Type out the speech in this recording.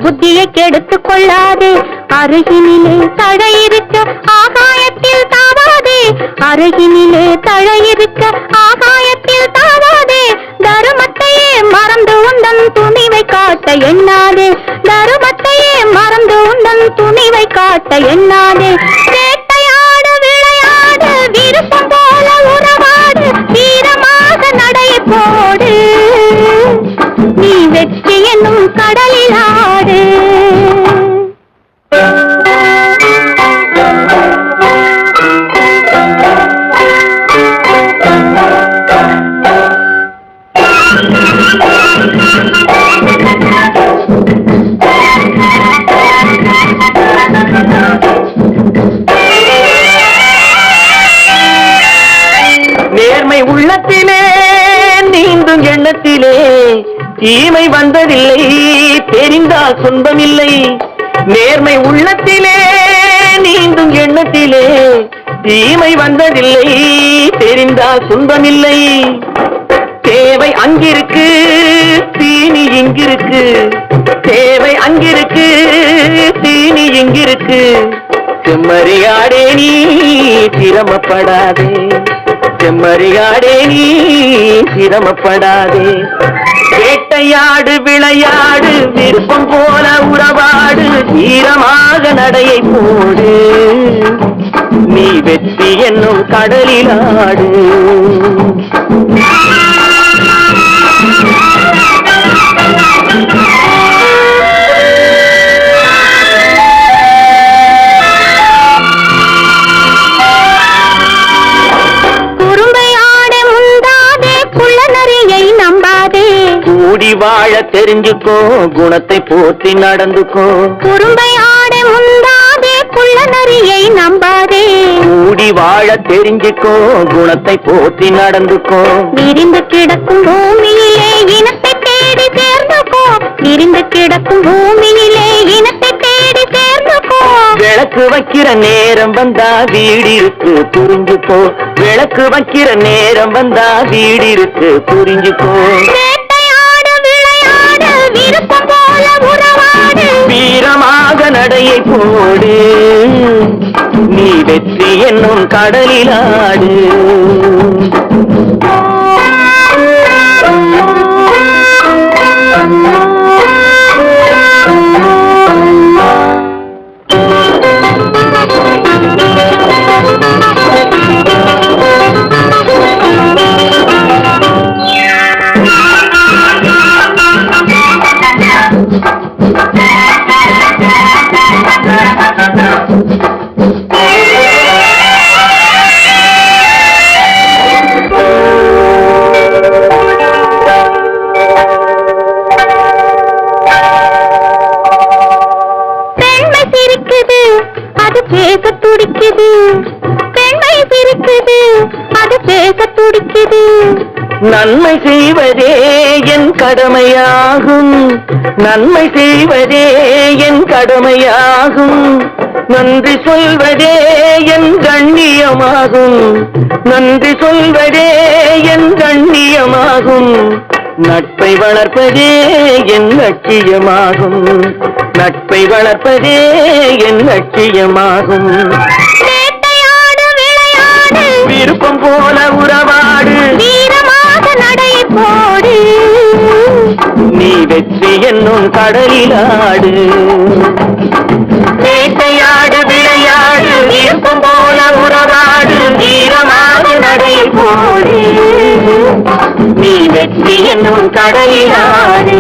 புத்தியை கெடுத்துக் கொள்ளாதே. அருகினிலே தழை இருக்க ஆகாயத்தில் தாவாதே. அருகினிலே தழை இருக்க ஆகாயத்தில் தாவாதே. தருமத்தையே மறந்து உந்தன் துணிவை காட்ட எண்ணாதே. தருமத்தையே மறந்து உந்தன் துணிவை காட்ட எண்ணாதே. வேட்டையாடு விளையாடு விருப்பம் போல உறவாடு வீரமாக நடை போடு. நீ வெற்றி என்னும் கடலில் ஆடு. நேர்மை உள்ளத்திலே நீந்தும் எண்ணத்திலே தீமை வந்ததில்லை, தெரிந்தால் சொந்தமில்லை. நேர்மை உள்ளத்திலே நீந்தும் எண்ணத்திலே தீமை வந்ததில்லை, தெரிந்தால் சொந்தமில்லை. தேவை அங்கிருக்கு தீனி இங்கிருக்கு. தேவை அங்கிருக்கு தீனி இங்கிருக்கு. செம்மறியாடே நீ சிரமப்படாதே. செம்மறியாடே நீ சிரமப்படாதே. வேட்டையாடு விளையாடு விருப்பம் போல உறவாடு வீரமாக நடையை போடு. நீ வெற்றி என்னும் கடலில் ஆடு. கூடி வாழ தெரிஞ்சுக்கோ, குணத்தை போற்றி நடந்துக்கோ. குறும்பை ஆட முந்தாதே குள்ள நரியை நம்பாதே. கூடி வாழ தெரிஞ்சுக்கோ, குணத்தை போற்றி நடந்துக்கோ. விரிந்து கிடக்கும் பூமியிலே இனத்தை தேடி சேர்ந்துக்கோ. விரிந்து கிடக்கும் பூமியிலே இனத்தை தேடி சேர்ந்துக்கோ. விளக்கு வைக்கிற நேரம் வந்தா வீடு இருக்கு புரிஞ்சுக்கோ. விளக்கு வைக்கிற நேரம் வந்தா வீடு இருக்கு புரிஞ்சுக்கோ. விருப்பம் போல உறவாடு வீரமாக நடையை போடு. நீ வெற்றி என்னும் கடலில் ஆடு. அது பேச துடிக்குது. பெண்மை சிரிக்குது, அது பேச துடிக்குது. நன்மை செய்வதே என் கடமையாகும். நன்மை செய்வதே என் கடமையாகும். நன்றி சொல்வதே என் கண்ணியமாகும். நன்றி சொல்வதே என் கண்ணியமாகும். நட்பை வளர்ப்பதே என் லட்சியமாகும். நட்பை வளர்ப்பதே என் லட்சியமாகும். வேட்டையாடு விளையாடு விருப்பம் போல உறவாடு வீரமாக நடை போடு. நீ வெற்றி என்னும் கடலில் ஆடு. வேட்டையாடு விளையாடு விருப்பம் போல உறவாடு வீரமாக நடை போடு. நீ வெற்றி என்னும் கடலில் ஆடு.